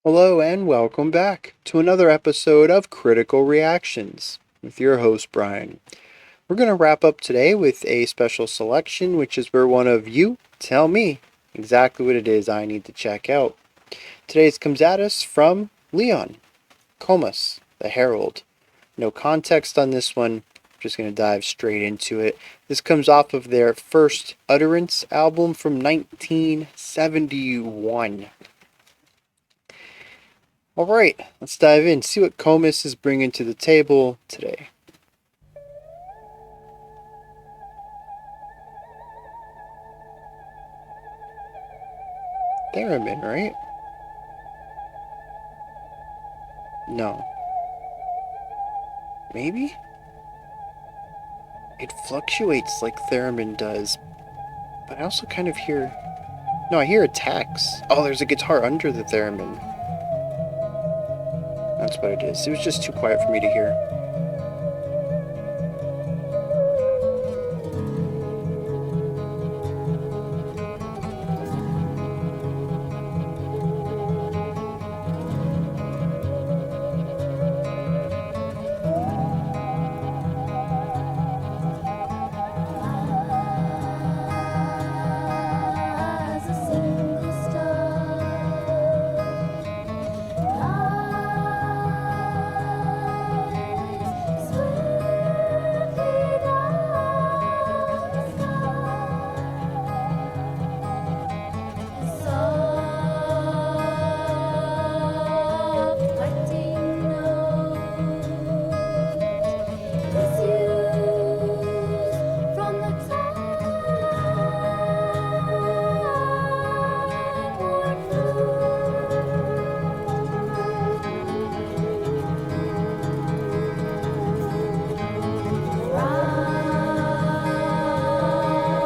Hello and welcome back to another episode of Critical Reactions with your host Bryan. We're going to wrap up today with a special selection, which is where one of you tell me exactly what it is I need to check out. Today's comes at us from Leon, Comus, the Herald. No context on this one, just going to dive straight into it. This comes off of their first Utterance album from 1971. Alright, let's dive in, see what Comus is bringing to the table today. Theremin, right? No. Maybe? It fluctuates like theremin does, but I also kind of hear... No, I hear attacks. Oh, there's a guitar under the theremin. That's what it is. It was just too quiet for me to hear.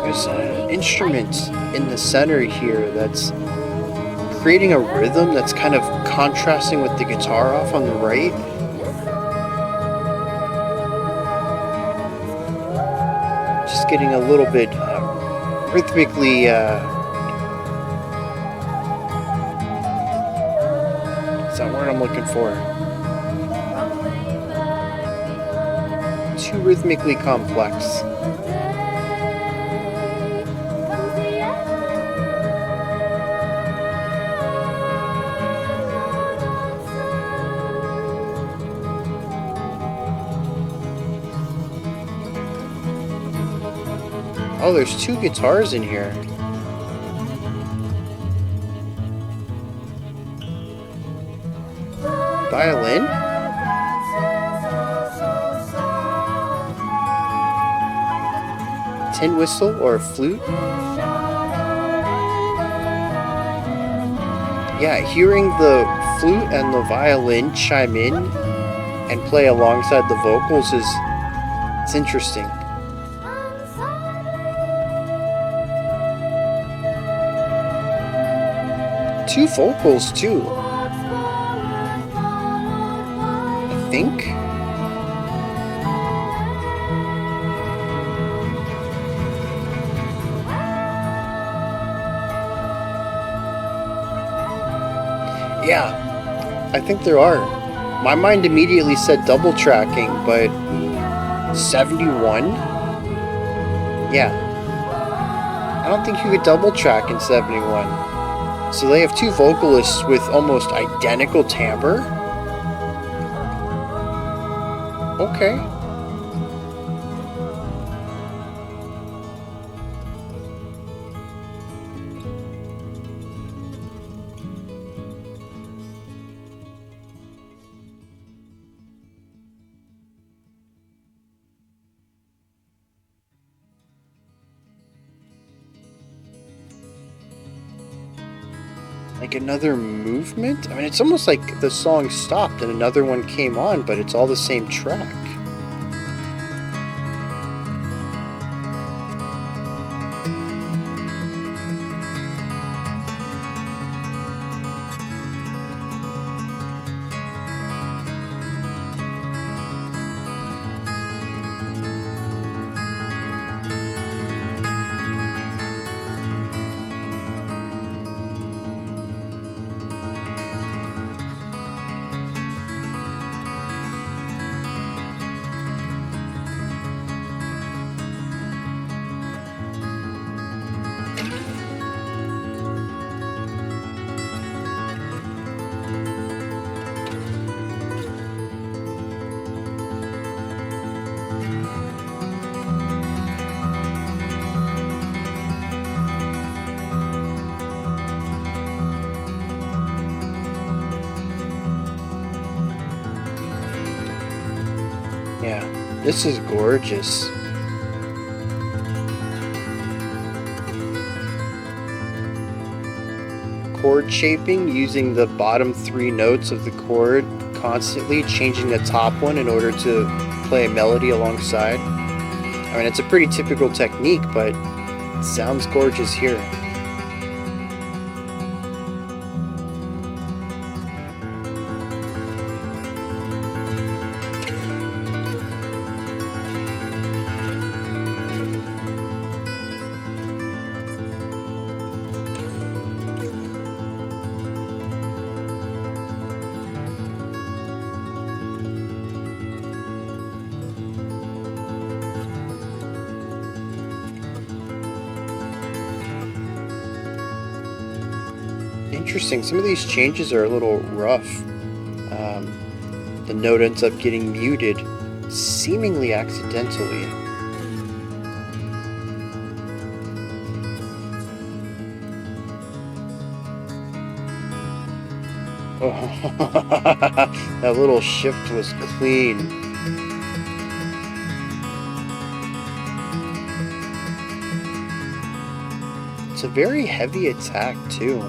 There's an instrument in the center here that's creating a rhythm that's kind of contrasting with the guitar off on the right. Just getting a little bit rhythmically what's that word I'm looking for? Too rhythmically complex. Oh, there's two guitars in here. Violin? Tin whistle or a flute? Yeah, hearing the flute and the violin chime in and play alongside the vocals it's interesting. Two vocals too, I think. Yeah, I think there are. My mind immediately said double tracking, but 71? Yeah. I don't think you could double track in 71. So they have two vocalists with almost identical timbre? Okay. Like another movement? I mean, it's almost like the song stopped and another one came on, but it's all the same track. Yeah, this is gorgeous. Chord shaping, using the bottom three notes of the chord, constantly changing the top one in order to play a melody alongside. I mean, it's a pretty typical technique, but it sounds gorgeous here. Interesting. Some of these changes are a little rough. The note ends up getting muted, seemingly accidentally. Oh, that little shift was clean. It's a very heavy attack, too.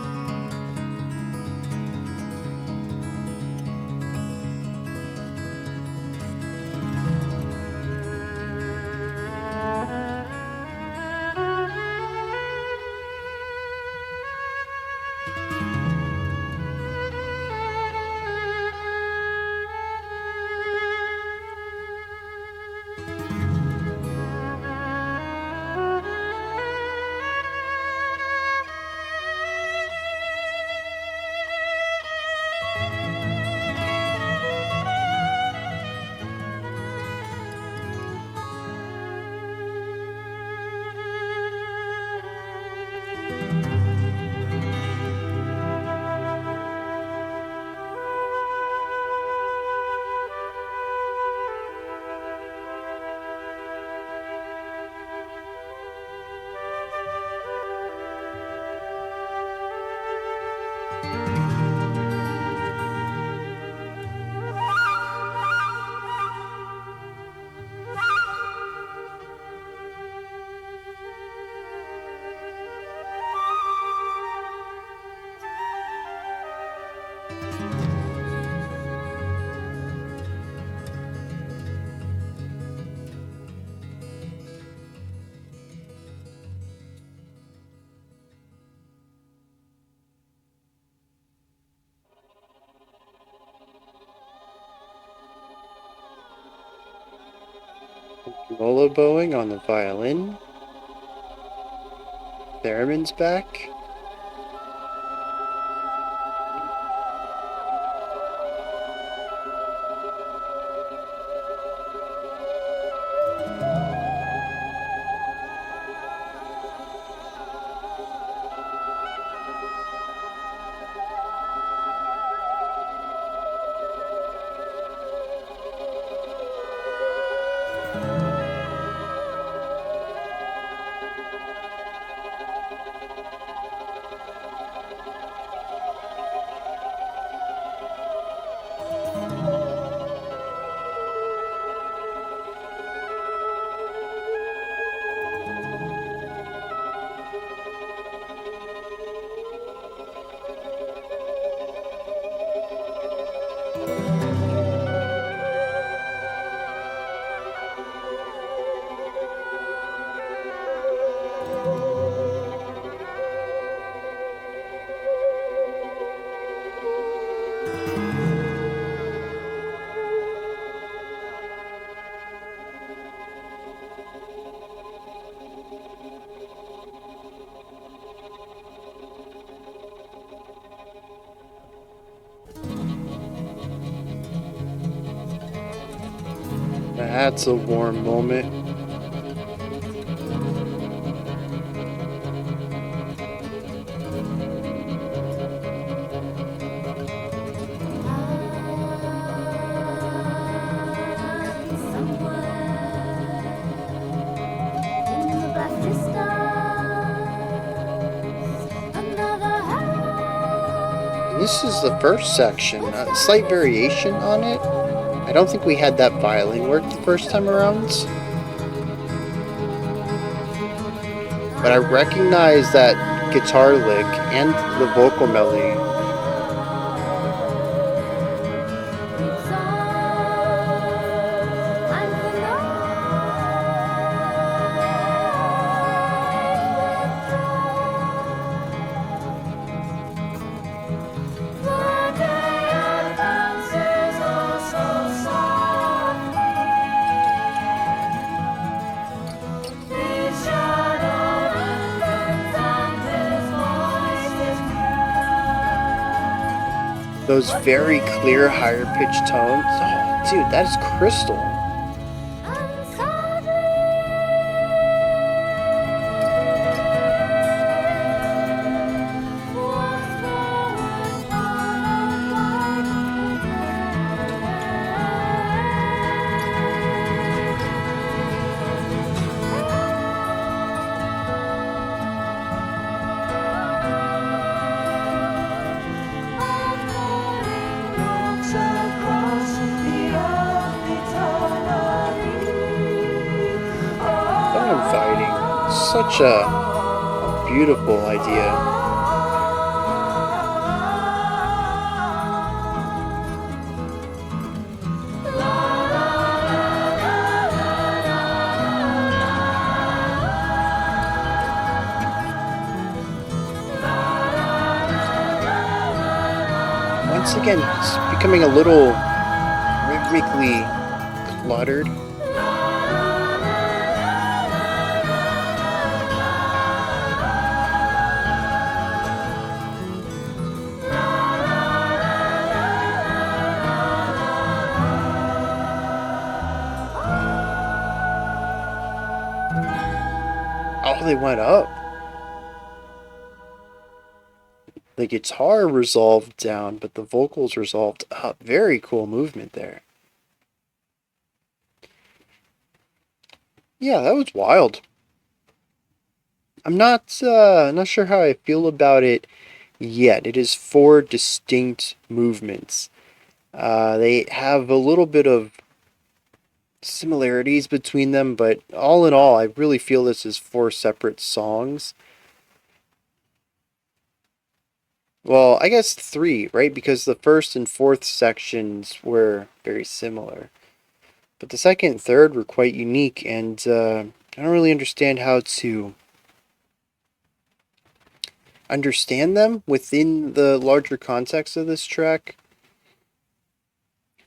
Tremolo bowing on the violin. Theremin's back. That's a warm moment. This is the first section. A slight variation on it. I I don't think we had that violin work the first time around, but I recognize that guitar lick and the vocal melody. Those very clear, higher pitched tones. Oh, dude, that is crystal. Inviting. Such a beautiful idea. Once again, it's becoming a little rhythmically cluttered. Oh, they went up. The guitar resolved down, but the vocals resolved up. Very cool movement there. Yeah, that was wild. I'm not sure how I feel about it yet. It is 4 distinct movements. They have a little bit of similarities between them, but all in all, I really feel this is 4 separate songs. Well, I guess 3, right? Because the first and fourth sections were very similar. But the second and third were quite unique, and I don't really understand how to understand them within the larger context of this track.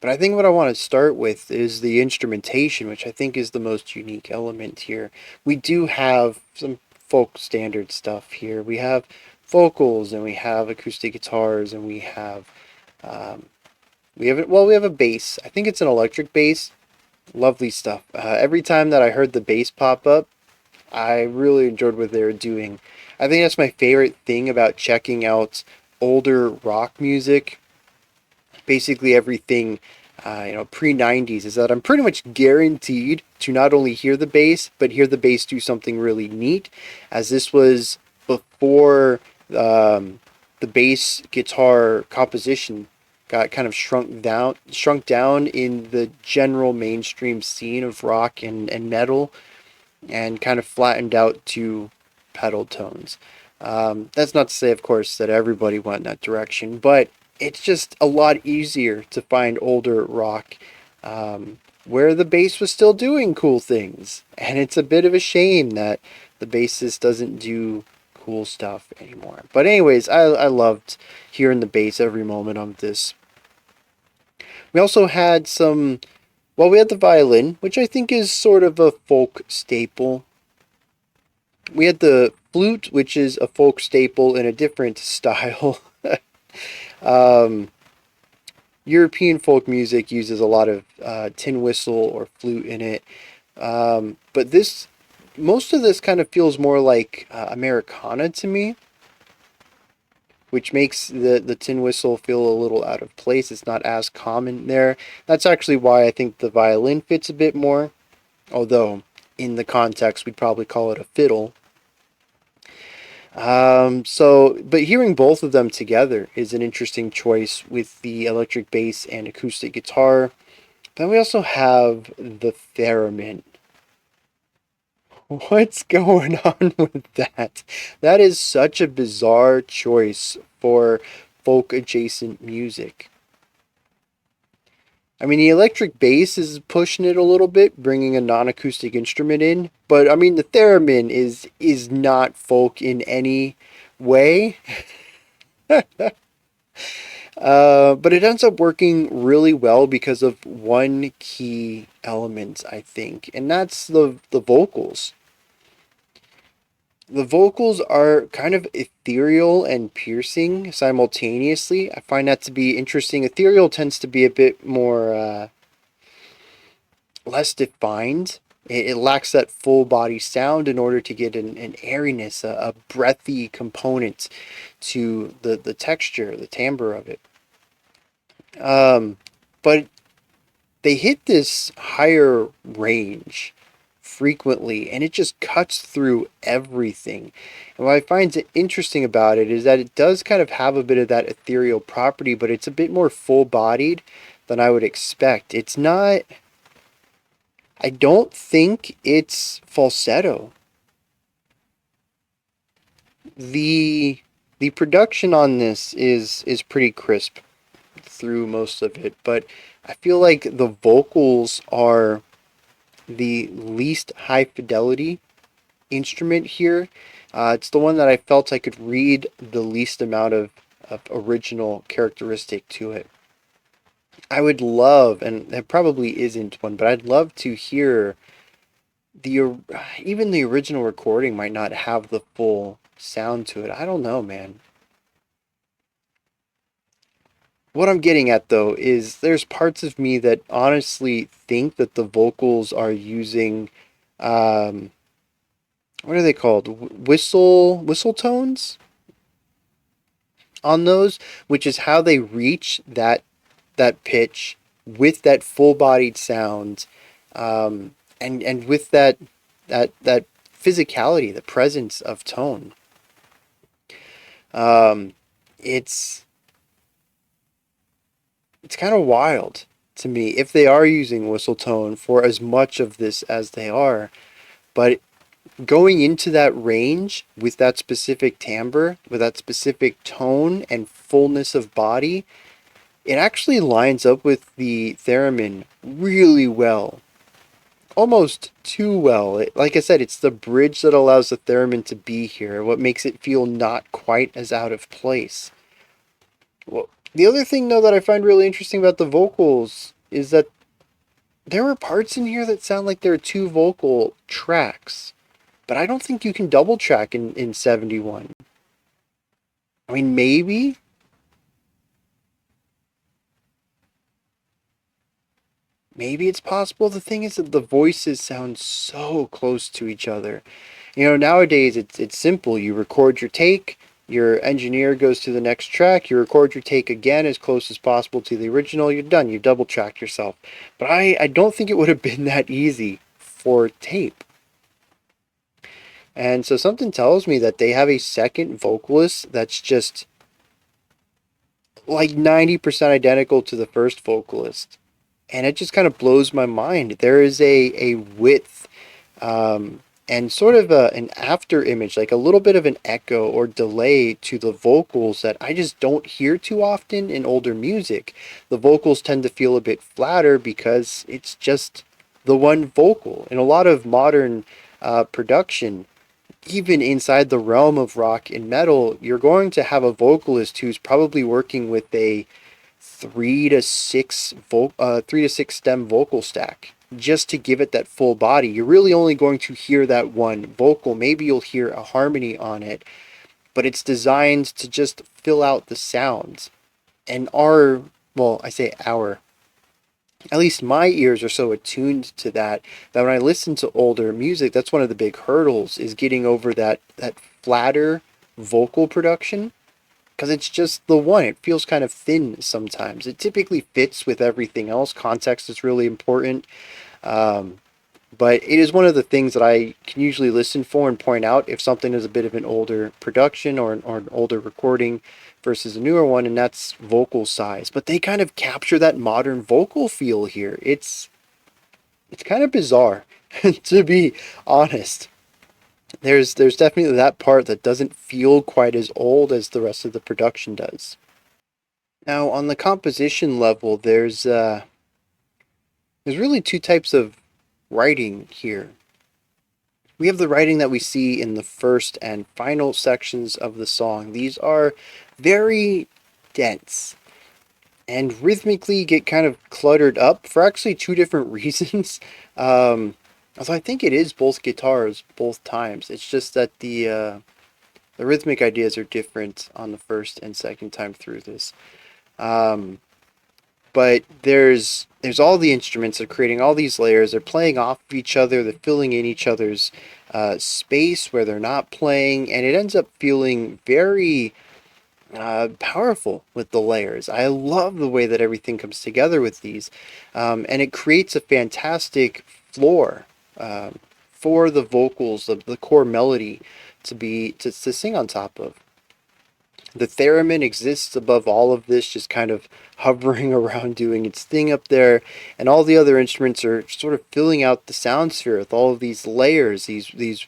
But I think what I want to start with is the instrumentation, which I think is the most unique element here. We do have some folk standard stuff here. We have vocals, and we have acoustic guitars, and we have we have a bass. I think it's an electric bass. Lovely stuff. Every time that I heard the bass pop up, I really enjoyed what they were doing. I think that's my favorite thing about checking out older rock music. Basically everything, pre-90s, is that I'm pretty much guaranteed to not only hear the bass, but hear the bass do something really neat, as this was before the bass guitar composition got kind of shrunk down in the general mainstream scene of rock and metal, and kind of flattened out to pedal tones. That's not to say, of course, that everybody went in that direction, but it's just a lot easier to find older rock where the bass was still doing cool things. And it's a bit of a shame that the bassist doesn't do cool stuff anymore. But anyways, I loved hearing the bass every moment of this. We also had we had the violin, which I think is sort of a folk staple. We had the flute, which is a folk staple in a different style. European folk music uses a lot of tin whistle or flute in it. But most of this kind of feels more like Americana to me, which makes the tin whistle feel a little out of place. It's not as common there. That's actually why I think the violin fits a bit more, although in the context we'd probably call it a fiddle. But hearing both of them together is an interesting choice with the electric bass and acoustic guitar. Then we also have the theremin. What's going on with that? That is such a bizarre choice for folk adjacent music. I mean, the electric bass is pushing it a little bit, bringing a non-acoustic instrument in, but I mean, the theremin is not folk in any way. But it ends up working really well because of one key element, I think, and that's the vocals. The vocals are kind of ethereal and piercing simultaneously. I find that to be interesting. Ethereal tends to be a bit more less defined. It lacks that full body sound in order to get an airiness, a breathy component to the texture, the timbre of it. But they hit this higher range frequently, and it just cuts through everything. And what I find interesting about it is that it does kind of have a bit of that ethereal property, but it's a bit more full-bodied than I would expect. It's not. I don't think it's falsetto. The the production on this is pretty crisp through most of it, but I feel like the vocals are the least high fidelity instrument here. It's the one that I felt I could read the least amount of original characteristic to it. I would love, and there probably isn't one, but I'd love to hear the even the original recording might not have the full sound to it. I don't know, man. What I'm getting at though is there's parts of me that honestly think that the vocals are using um, what are they called? Whistle tones on those, which is how they reach that pitch with that full-bodied sound, and with that physicality, the presence of tone. Um, it's it's kind of wild to me if they are using whistle tone for as much of this as they are, but going into that range with that specific timbre, with that specific tone and fullness of body, it actually lines up with the theremin really well. Almost too well. Like I said, it's the bridge that allows the theremin to be here, what makes it feel not quite as out of place. Well, the other thing, though, that I find really interesting about the vocals is that there are parts in here that sound like there are two vocal tracks, but I don't think you can double track in 71. I mean, maybe. Maybe it's possible. The thing is that the voices sound so close to each other. You know, nowadays it's simple. You record your take, your engineer goes to the next track, you record your take again as close as possible to the original, you're done. You double tracked yourself. But I don't think it would have been that easy for tape. And so something tells me that they have a second vocalist that's just like 90% identical to the first vocalist. And it just kind of blows my mind. There is a width, and sort of an after image, like a little bit of an echo or delay to the vocals that I just don't hear too often in older music. The vocals tend to feel a bit flatter because it's just the one vocal. In a lot of modern production, even inside the realm of rock and metal, you're going to have a vocalist who's probably working with a 3 to 6 stem vocal stack just to give it that full body. You're really only going to hear that one vocal. Maybe you'll hear a harmony on it, but it's designed to just fill out the sounds. And well, I say our, at least my ears are so attuned to that when I listen to older music, that's one of the big hurdles, is getting over that flatter vocal production, because it's just the one. It feels kind of thin sometimes. It typically fits with everything else. Context is really important. Um, But it is one of the things that I can usually listen for and point out if something is a bit of an older production or an older recording versus a newer one, and that's vocal size. But they kind of capture that modern vocal feel here. It's kind of bizarre, to be honest. There's definitely that part that doesn't feel quite as old as the rest of the production does. Now, on the composition level, there's really two types of writing here. We have the writing that we see in the first and final sections of the song. These are very dense and rhythmically get kind of cluttered up for actually two different reasons. Although I think it is both guitars both times. It's just that the rhythmic ideas are different on the first and second time through this. Um, but there's all the instruments. They're creating all these layers. They're playing off of each other. They're filling in each other's space where they're not playing, and it ends up feeling very powerful with the layers. I love the way that everything comes together with these, and it creates a fantastic floor for the vocals, the core melody to sing on top of. The theremin exists above all of this, just kind of hovering around doing its thing up there, and all the other instruments are sort of filling out the sound sphere with all of these layers, these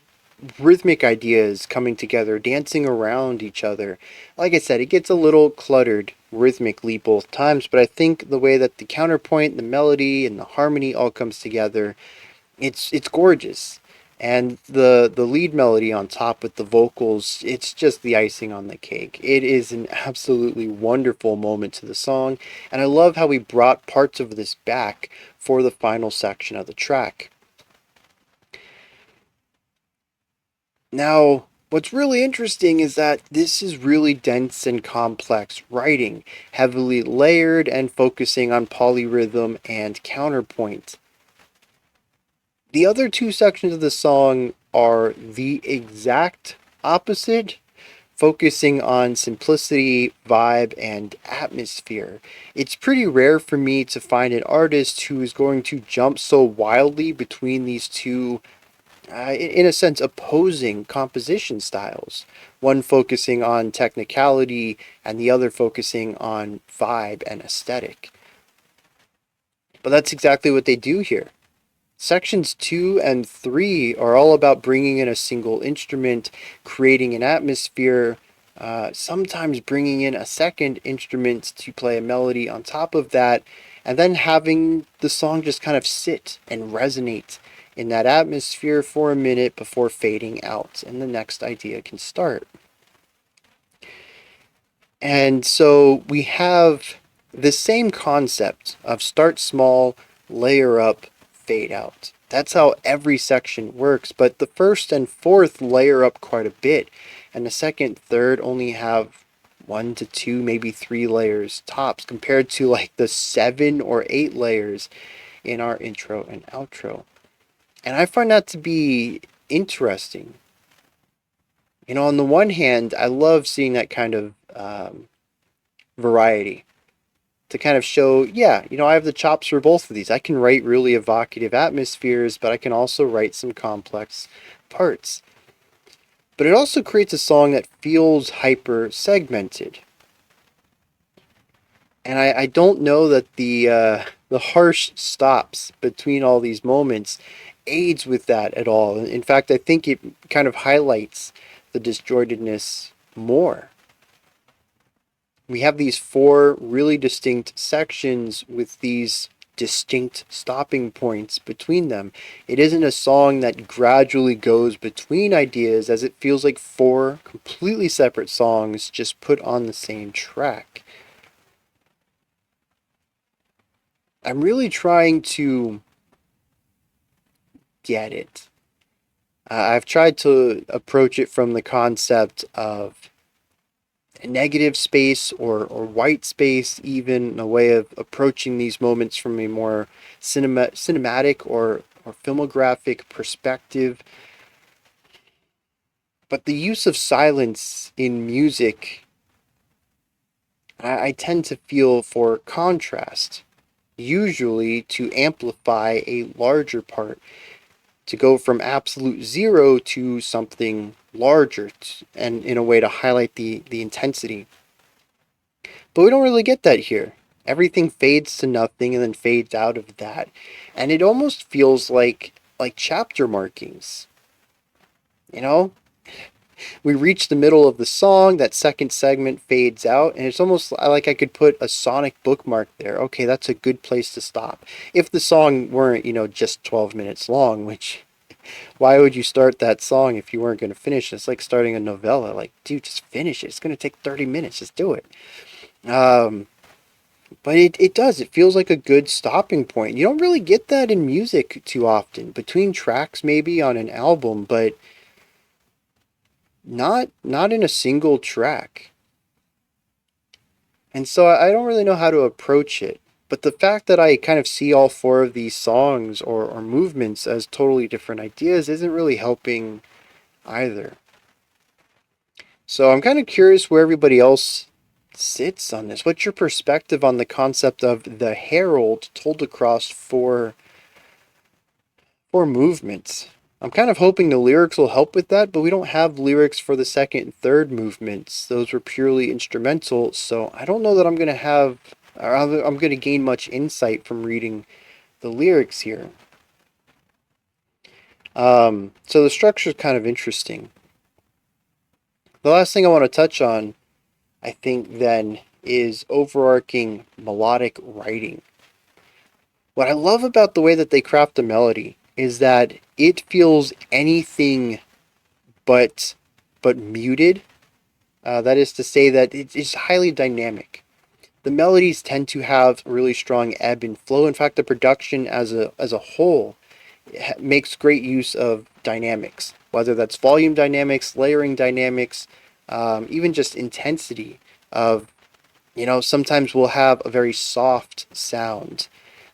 rhythmic ideas coming together, dancing around each other. Like I said, it gets a little cluttered rhythmically both times, but I think the way that the counterpoint, the melody, and the harmony all comes together, it's gorgeous. And the lead melody on top with the vocals, it's just the icing on the cake. It is an absolutely wonderful moment to the song, and I love how we brought parts of this back for the final section of the track. Now, what's really interesting is that this is really dense and complex writing, heavily layered and focusing on polyrhythm and counterpoint. The other two sections of the song are the exact opposite, focusing on simplicity, vibe, and atmosphere. It's pretty rare for me to find an artist who is going to jump so wildly between these two, in a sense, opposing composition styles. One focusing on technicality and the other focusing on vibe and aesthetic. But that's exactly what they do here. Sections 2 and 3 are all about bringing in a single instrument, creating an atmosphere, sometimes bringing in a second instrument to play a melody on top of that, and then having the song just kind of sit and resonate in that atmosphere for a minute before fading out, and the next idea can start. And so we have the same concept of start small, layer up, fade out. That's how every section works, but the first and fourth layer up quite a bit, and the second, third only have 1 to 2, maybe 3 layers tops, compared to like the 7 or 8 layers in our intro and outro. And I find that to be interesting. You know, on the one hand, I love seeing that kind of variety to kind of show, yeah, you know, I have the chops for both of these. I can write really evocative atmospheres, but I can also write some complex parts. But it also creates a song that feels hyper segmented. And I don't know that the harsh stops between all these moments aids with that at all. In fact, I think it kind of highlights the disjointedness more. We have these 4 really distinct sections with these distinct stopping points between them. It isn't a song that gradually goes between ideas, as it feels like 4 completely separate songs just put on the same track. I'm really trying to get it. I've tried to approach it from the concept of negative space or white space, even a way of approaching these moments from a more cinematic or filmographic perspective. But the use of silence in music, I tend to feel for contrast, usually to amplify a larger part. to go from absolute zero to something larger, and in a way to highlight the intensity. But we don't really get that here. Everything fades to nothing and then fades out of that. And it almost feels like chapter markings. You know? We reach the middle of the song, that second segment fades out, and it's almost like I could put a sonic bookmark there. Okay, that's a good place to stop. If the song weren't, just 12 minutes long, which why would you start that song if you weren't going to finish it? It's like starting a novella. Like, dude, just finish it. It's going to take 30 minutes. Just do it. But it does. It feels like a good stopping point. You don't really get that in music too often. Between tracks, maybe on an album, but not in a single track. And so I don't really know how to approach it. But the fact that I kind of see all four of these songs or movements as totally different ideas isn't really helping either. So I'm kind of curious where everybody else sits on this. What's your perspective on the concept of the Herald told across four movements? I'm kind of hoping the lyrics will help with that, but we don't have lyrics for the second and third movements. Those were purely instrumental, so I don't know that I'm going to have, or I'm going to gain much insight from reading the lyrics here. So the structure is kind of interesting. The last thing I want to touch on, I think, then, is overarching melodic writing. What I love about the way that they craft a melody is that it feels anything but muted. That is to say that it's highly dynamic. The melodies tend to have really strong ebb and flow. In fact, the production as a whole makes great use of dynamics, whether that's volume dynamics, layering dynamics, even just intensity of, sometimes we'll have a very soft sound.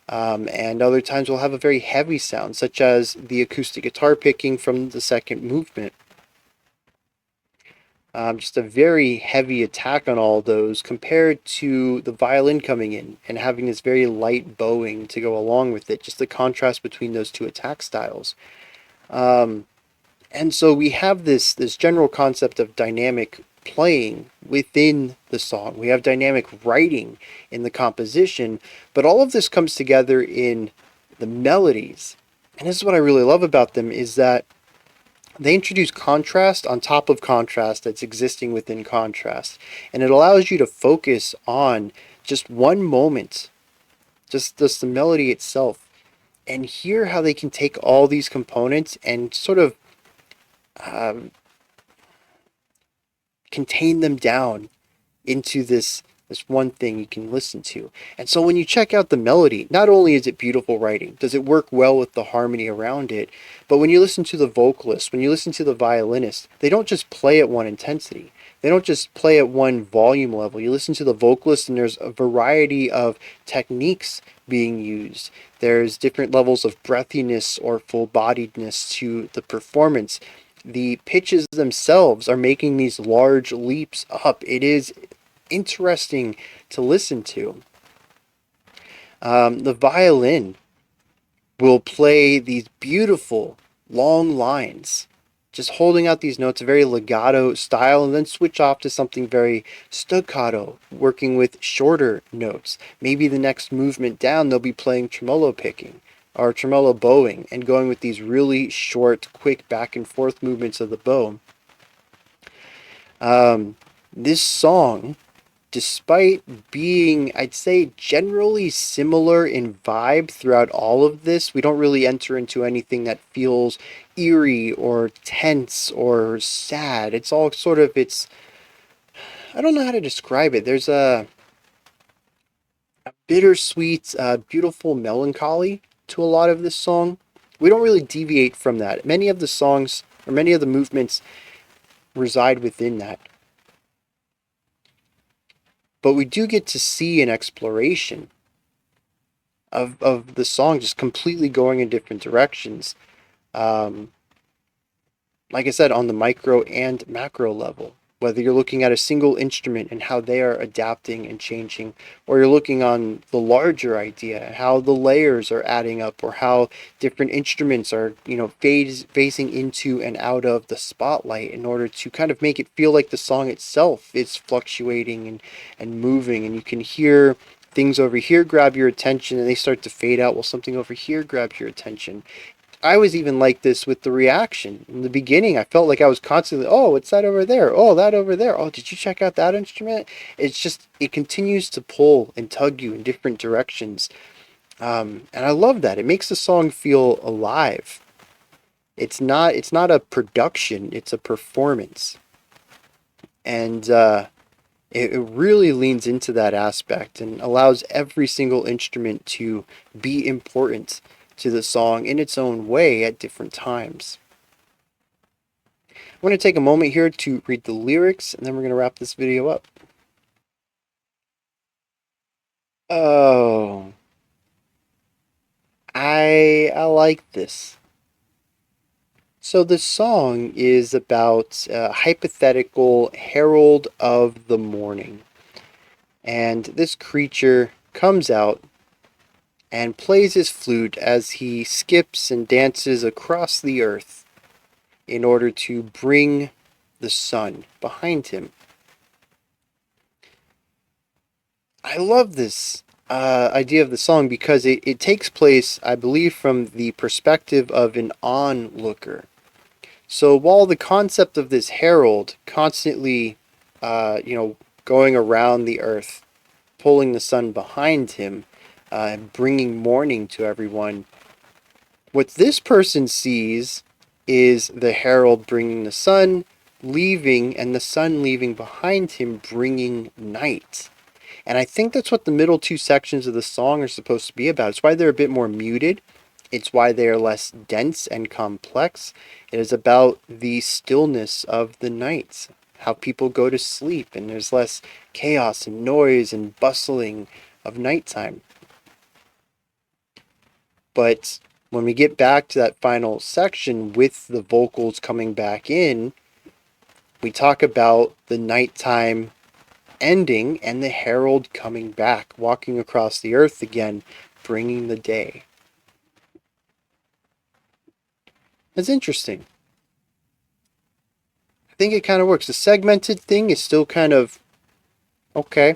And other times we'll have a very heavy sound, such as the acoustic guitar picking from the second movement. Just a very heavy attack on all those compared to the violin coming in and having this very light bowing to go along with it. Just the contrast between those two attack styles. And so we have this general concept of dynamic playing within the song. We have dynamic writing in the composition, but all of this comes together in the melodies. And this is what I really love about them, is that they introduce contrast on top of contrast that's existing within contrast. And it allows you to focus on just one moment, just the melody itself, and hear how they can take all these components and sort of contain them down into this one thing you can listen to. And so when you check out the melody, not only is it beautiful writing, does it work well with the harmony around it, but when you listen to the vocalist, when you listen to the violinist, they don't just play at one intensity. They don't just play at one volume level. You listen to the vocalist and there's a variety of techniques being used. There's different levels of breathiness or full-bodiedness to the performance. The pitches themselves are making these large leaps up. It is interesting to listen to. The violin will play these beautiful long lines, just holding out these notes, a very legato style, and then switch off to something very staccato, working with shorter notes. Maybe the next movement down, they'll be playing tremolo picking or tremolo bowing and going with these really short, quick back and forth movements of the bow. This song, despite being, I'd say, generally similar in vibe throughout all of this, we don't really enter into anything that feels eerie or tense or sad. It's all sort of, I don't know how to describe it. There's a bittersweet, beautiful melancholy to a lot of this song. We don't really deviate from that. Many of the songs, or many of the movements, reside within that. But we do get to see an exploration of the song just completely going in different directions. Like I said, on the micro and macro level. whether you're looking at a single instrument and how they are adapting and changing, or you're looking on the larger idea, how the layers are adding up, or how different instruments are, phasing into and out of the spotlight in order to kind of make it feel like the song itself is fluctuating and moving, and you can hear things over here grab your attention and they start to fade out while something over here grabs your attention. I was even like this with the reaction. In the beginning, I felt like I was constantly, oh, what's that over there? Oh, that over there. Oh, did you check out that instrument? It's just, it continues to pull and tug you in different directions. And I love that. It makes the song feel alive. It's not a production, it's a performance. And it really leans into that aspect and allows every single instrument to be important to the song in its own way at different times. I'm going to take a moment here to read the lyrics, and then we're going to wrap this video up. Oh, I like this. So the song is about a hypothetical herald of the morning. And this creature comes out and plays his flute as he skips and dances across the earth in order to bring the sun behind him. I love this idea of the song because it takes place, I believe, from the perspective of an onlooker. So while the concept of this herald constantly, going around the earth, pulling the sun behind him, bringing morning to everyone, what this person sees is the herald bringing the sun, leaving, and the sun leaving behind him, bringing night. And I think that's what the middle two sections of the song are supposed to be about. It's why they're a bit more muted. It's why they are less dense and complex. It is about the stillness of the night, how people go to sleep, and there's less chaos and noise and bustling of nighttime. But when we get back to that final section with the vocals coming back in, we talk about the nighttime ending and the herald coming back, walking across the earth again, bringing the day. That's interesting. I think it kind of works. The segmented thing is still kind of okay.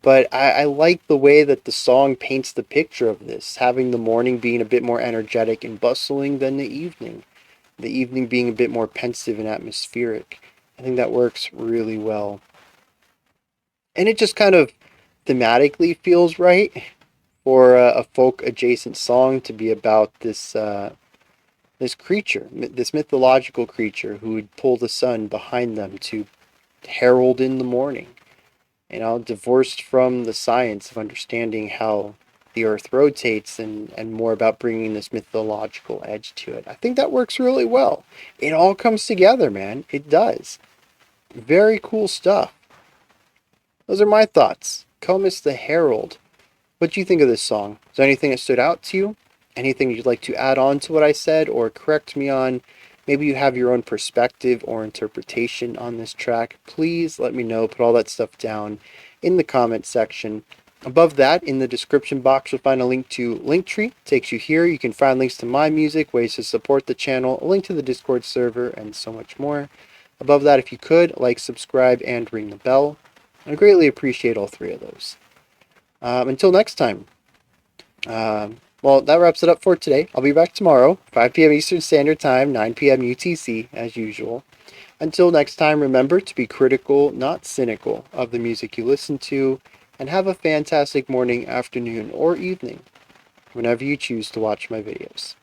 But I like the way that the song paints the picture of this, having the morning being a bit more energetic and bustling than the evening being a bit more pensive and atmospheric. I think that works really well. And it just kind of thematically feels right for a folk adjacent song to be about this this creature, this mythological creature who would pull the sun behind them to herald in the morning. Divorced from the science of understanding how the earth rotates and more about bringing this mythological edge to it. I think that works really well. It all comes together, man. It does. Very cool stuff. Those are my thoughts. Comus the Herald. What do you think of this song? Is there anything that stood out to you? Anything you'd like to add on to what I said or correct me on? Maybe you have your own perspective or interpretation on this track. Please let me know. Put all that stuff down in the comments section. Above that, in the description box, you'll find a link to Linktree. Takes you here. You can find links to my music, ways to support the channel, a link to the Discord server, and so much more. Above that, if you could, like, subscribe, and ring the bell. I greatly appreciate all three of those. Until next time. Well, that wraps it up for today. I'll be back tomorrow, 5 p.m. Eastern Standard Time, 9 p.m. UTC, as usual. Until next time, remember to be critical, not cynical, of the music you listen to, and have a fantastic morning, afternoon, or evening, whenever you choose to watch my videos.